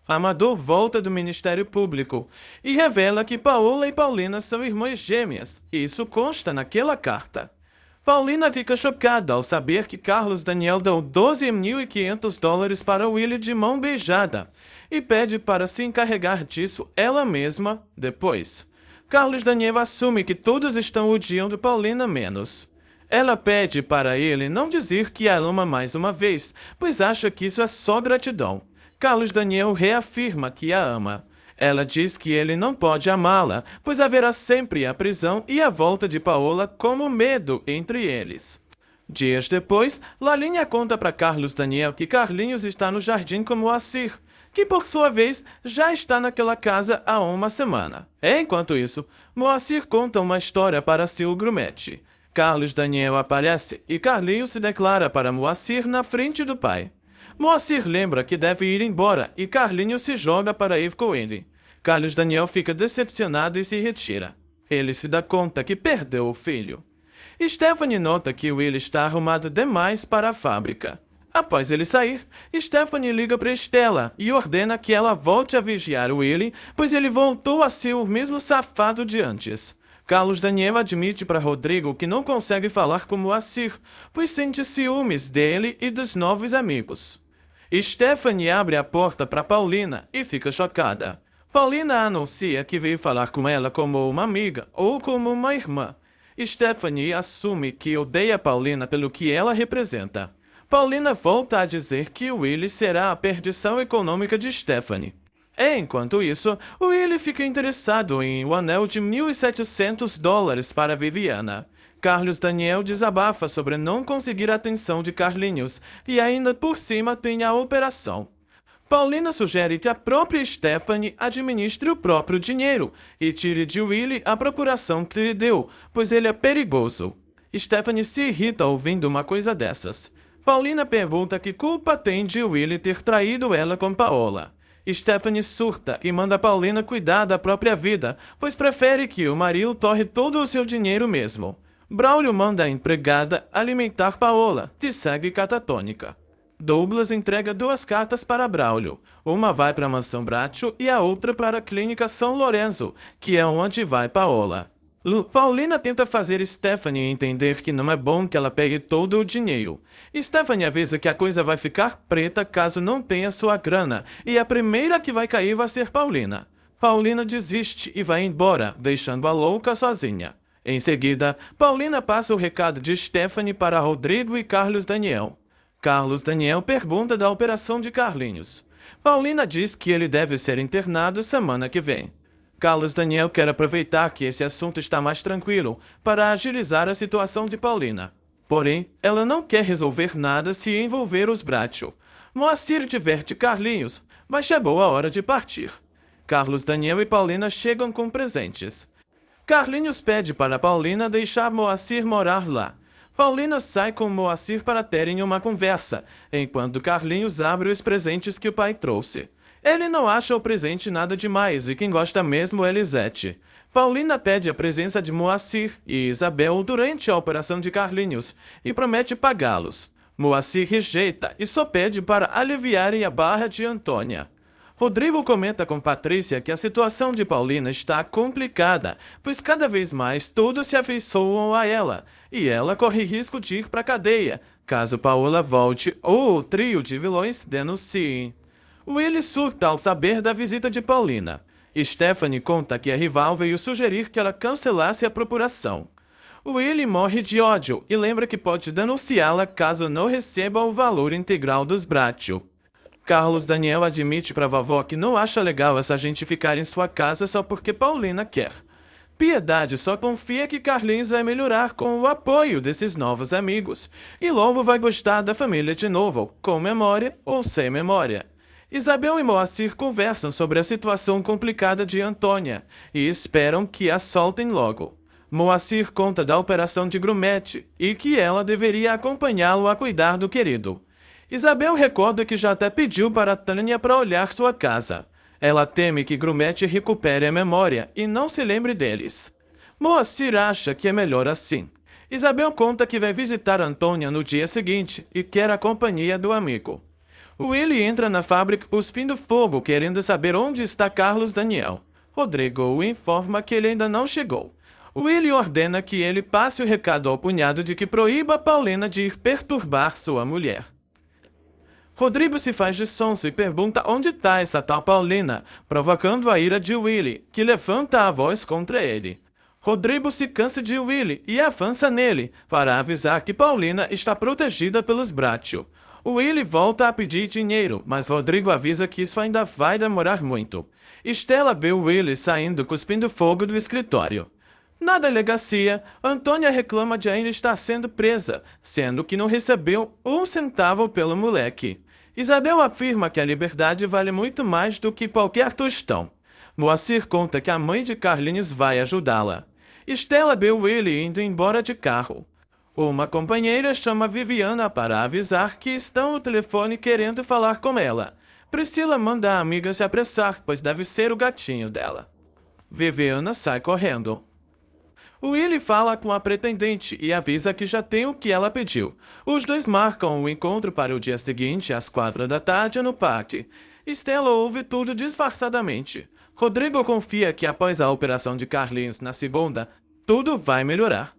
Amador volta do Ministério Público e revela que Paola e Paulina são irmãs gêmeas. Isso consta naquela carta. Paulina fica chocada ao saber que Carlos Daniel deu $12.500 para Willie de mão beijada e pede para se encarregar disso ela mesma depois. Carlos Daniel assume que todos estão odiando Paulina menos. Ela pede para ele não dizer que a ama mais uma vez, pois acha que isso é só gratidão. Carlos Daniel reafirma que a ama. Ela diz que ele não pode amá-la, pois haverá sempre a prisão e a volta de Paola como medo entre eles. Dias depois, Lalinha conta para Carlos Daniel que Carlinhos está no jardim com Moacir, que por sua vez já está naquela casa há uma semana. Enquanto isso, Moacir conta uma história para seu grumete. Carlos Daniel aparece e Carlinhos se declara para Moacir na frente do pai. Moacir lembra que deve ir embora e Carlinhos se joga para ir com ele. Carlos Daniel fica decepcionado e se retira. Ele se dá conta que perdeu o filho. Stephanie nota que Will está arrumado demais para a fábrica. Após ele sair, Stephanie liga para Stella e ordena que ela volte a vigiar Willie, pois ele voltou a ser o mesmo safado de antes. Carlos Daniel admite para Rodrigo que não consegue falar com Moacir, pois sente ciúmes dele e dos novos amigos. Stephanie abre a porta para Paulina e fica chocada. Paulina anuncia que veio falar com ela como uma amiga ou como uma irmã. Stephanie assume que odeia Paulina pelo que ela representa. Paulina volta a dizer que Willie será a perdição econômica de Stephanie. Enquanto isso, Willie fica interessado em um anel de $1.700 para Viviana. Carlos Daniel desabafa sobre não conseguir a atenção de Carlinhos e ainda por cima tem a operação. Paulina sugere que a própria Stephanie administre o próprio dinheiro e tire de Willie a procuração que lhe deu, pois ele é perigoso. Stephanie se irrita ouvindo uma coisa dessas. Paulina pergunta que culpa tem de Willie ter traído ela com Paola. Stephanie surta e manda Paulina cuidar da própria vida, pois prefere que o marido torre todo o seu dinheiro mesmo. Braulio manda a empregada alimentar Paola, que segue catatônica. Douglas entrega 2 cartas para Braulio. Uma vai para a mansão Bracho e a outra para a clínica São Lourenço, que é onde vai Paola. Paulina tenta fazer Stephanie entender que não é bom que ela pegue todo o dinheiro. Stephanie avisa que a coisa vai ficar preta caso não tenha sua grana, e a primeira que vai cair vai ser Paulina. Paulina desiste e vai embora, deixando a louca sozinha. Em seguida, Paulina passa o recado de Stephanie para Rodrigo e Carlos Daniel. Carlos Daniel pergunta da operação de Carlinhos. Paulina diz que ele deve ser internado semana que vem. Carlos Daniel quer aproveitar que esse assunto está mais tranquilo para agilizar a situação de Paulina. Porém, ela não quer resolver nada se envolver os Bracho. Moacir diverte Carlinhos, mas chegou a hora de partir. Carlos Daniel e Paulina chegam com presentes. Carlinhos pede para Paulina deixar Moacir morar lá. Paulina sai com Moacir para terem uma conversa, enquanto Carlinhos abre os presentes que o pai trouxe. Ele não acha o presente nada demais e quem gosta mesmo é Lisete. Paulina pede a presença de Moacir e Isabel durante a operação de Carlinhos e promete pagá-los. Moacir rejeita e só pede para aliviarem a barra de Antônia. Rodrigo comenta com Patrícia que a situação de Paulina está complicada, pois cada vez mais todos se afeiçoam a ela, e ela corre risco de ir para a cadeia, caso Paola volte ou o trio de vilões denunciem. Willie surta ao saber da visita de Paulina. Stephanie conta que a rival veio sugerir que ela cancelasse a procuração. Willie morre de ódio e lembra que pode denunciá-la caso não receba o valor integral dos Bracho. Carlos Daniel admite para a vovó que não acha legal essa gente ficar em sua casa só porque Paulina quer. Piedade só confia que Carlinhos vai melhorar com o apoio desses novos amigos, e logo vai gostar da família de novo, com memória ou sem memória. Isabel e Moacir conversam sobre a situação complicada de Antônia e esperam que a soltem logo. Moacir conta da operação de Grumete e que ela deveria acompanhá-lo a cuidar do querido. Isabel recorda que já até pediu para Tânia para olhar sua casa. Ela teme que Grumete recupere a memória e não se lembre deles. Moacir acha que é melhor assim. Isabel conta que vai visitar Antônia no dia seguinte e quer a companhia do amigo. Willy entra na fábrica cuspindo fogo, querendo saber onde está Carlos Daniel. Rodrigo o informa que ele ainda não chegou. Willy ordena que ele passe o recado ao cunhado de que proíba Paulina de ir perturbar sua mulher. Rodrigo se faz de sonso e pergunta onde está essa tal Paulina, provocando a ira de Willy, que levanta a voz contra ele. Rodrigo se cansa de Willy e avança nele, para avisar que Paulina está protegida pelos Bracho. Willy volta a pedir dinheiro, mas Rodrigo avisa que isso ainda vai demorar muito. Stella vê Willy saindo cuspindo fogo do escritório. Na delegacia, Antônia reclama de ainda estar sendo presa, sendo que não recebeu um centavo pelo moleque. Isabel afirma que a liberdade vale muito mais do que qualquer tostão. Moacir conta que a mãe de Carlinhos vai ajudá-la. Stella vê Willy indo embora de carro. Uma companheira chama Viviana para avisar que estão no telefone querendo falar com ela. Priscila manda a amiga se apressar, pois deve ser o gatinho dela. Viviana sai correndo. Willy fala com a pretendente e avisa que já tem o que ela pediu. Os dois marcam o encontro para o dia seguinte, às 4 da tarde, no parque. Stella ouve tudo disfarçadamente. Rodrigo confia que após a operação de Carlinhos na segunda, tudo vai melhorar.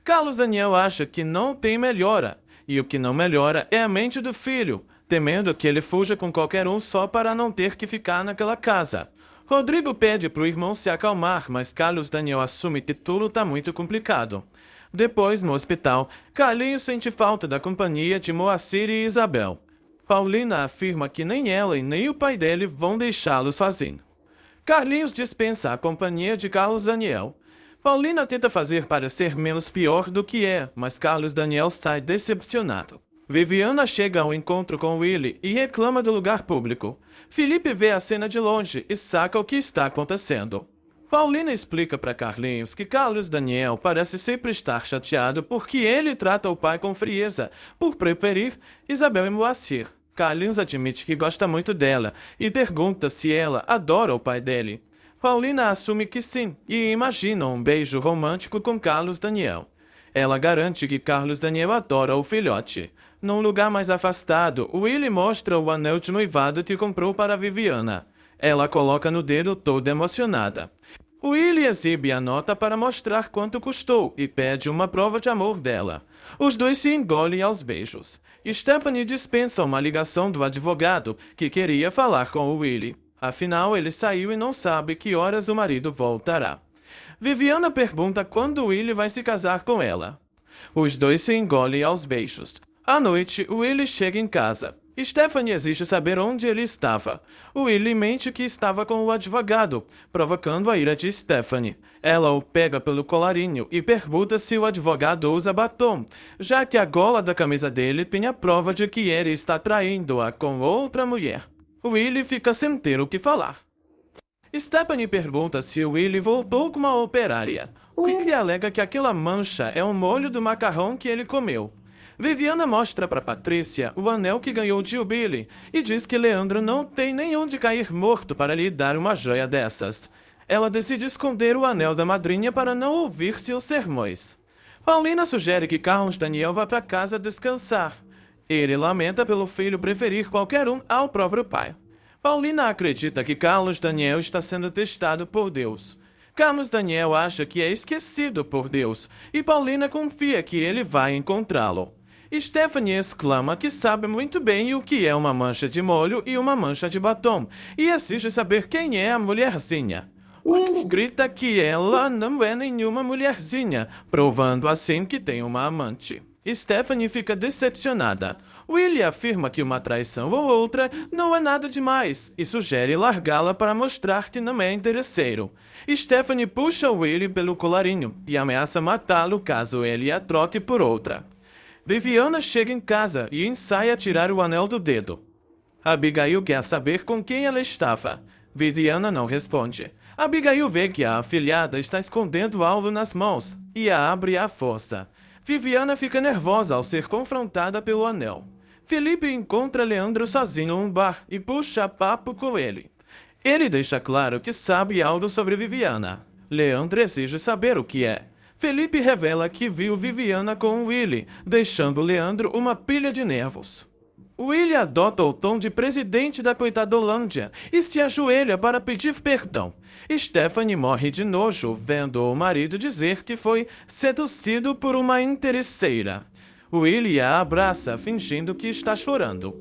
Carlos Daniel acha que não tem melhora, e o que não melhora é a mente do filho, temendo que ele fuja com qualquer um só para não ter que ficar naquela casa. Rodrigo pede pro irmão se acalmar, mas Carlos Daniel assume que tudo tá muito complicado. Depois, no hospital, Carlinhos sente falta da companhia de Moacir e Isabel. Paulina afirma que nem ela e nem o pai dele vão deixá-lo sozinho. Carlinhos dispensa a companhia de Carlos Daniel. Paulina tenta fazer parecer menos pior do que é, mas Carlos Daniel sai decepcionado. Viviana chega ao encontro com Willy e reclama do lugar público. Felipe vê a cena de longe e saca o que está acontecendo. Paulina explica para Carlinhos que Carlos Daniel parece sempre estar chateado porque ele trata o pai com frieza, por preferir Isabel e Moacir. Carlinhos admite que gosta muito dela e pergunta se ela adora o pai dele. Paulina assume que sim e imagina um beijo romântico com Carlos Daniel. Ela garante que Carlos Daniel adora o filhote. Num lugar mais afastado, Willy mostra o anel de noivado que comprou para Viviana. Ela coloca no dedo toda emocionada. Willy exibe a nota para mostrar quanto custou e pede uma prova de amor dela. Os dois se engolem aos beijos. Stephanie dispensa uma ligação do advogado que queria falar com o Willy. Afinal, ele saiu e não sabe que horas o marido voltará. Viviana pergunta quando Willy vai se casar com ela. Os dois se engolem aos beijos. À noite, Willy chega em casa. Stephanie exige saber onde ele estava. Willy mente que estava com o advogado, provocando a ira de Stephanie. Ela o pega pelo colarinho e pergunta se o advogado usa batom, já que a gola da camisa dele tem a prova de que ele está traindo-a com outra mulher. Willy fica sem ter o que falar. Stephanie pergunta se Willy voltou com uma operária. Willy alega que aquela mancha é um molho do macarrão que ele comeu. Viviana mostra para Patrícia o anel que ganhou de Billy e diz que Leandro não tem nem onde cair morto para lhe dar uma joia dessas. Ela decide esconder o anel da madrinha para não ouvir seus sermões. Paulina sugere que Carlos Daniel vá para casa descansar. Ele lamenta pelo filho preferir qualquer um ao próprio pai. Paulina acredita que Carlos Daniel está sendo testado por Deus. Carlos Daniel acha que é esquecido por Deus e Paulina confia que ele vai encontrá-lo. Stephanie exclama que sabe muito bem o que é uma mancha de molho e uma mancha de batom e exige saber quem é a mulherzinha. Willy grita que ela não é nenhuma mulherzinha, provando assim que tem uma amante. Stephanie fica decepcionada. Willy afirma que uma traição ou outra não é nada demais e sugere largá-la para mostrar que não é interesseiro. Stephanie puxa Willy pelo colarinho e ameaça matá-lo caso ele a troque por outra. Viviana chega em casa e ensaia tirar o anel do dedo. Abigail quer saber com quem ela estava. Viviana não responde. Abigail vê que a afilhada está escondendo o alvo nas mãos e a abre à força. Viviana fica nervosa ao ser confrontada pelo anel. Felipe encontra Leandro sozinho em um bar e puxa papo com ele. Ele deixa claro que sabe algo sobre Viviana. Leandro exige saber o que é. Felipe revela que viu Viviana com Willy, deixando Leandro uma pilha de nervos. Willie adota o tom de presidente da Coitadolândia e se ajoelha para pedir perdão. Stephanie morre de nojo vendo o marido dizer que foi seduzido por uma interesseira. Willie a abraça fingindo que está chorando.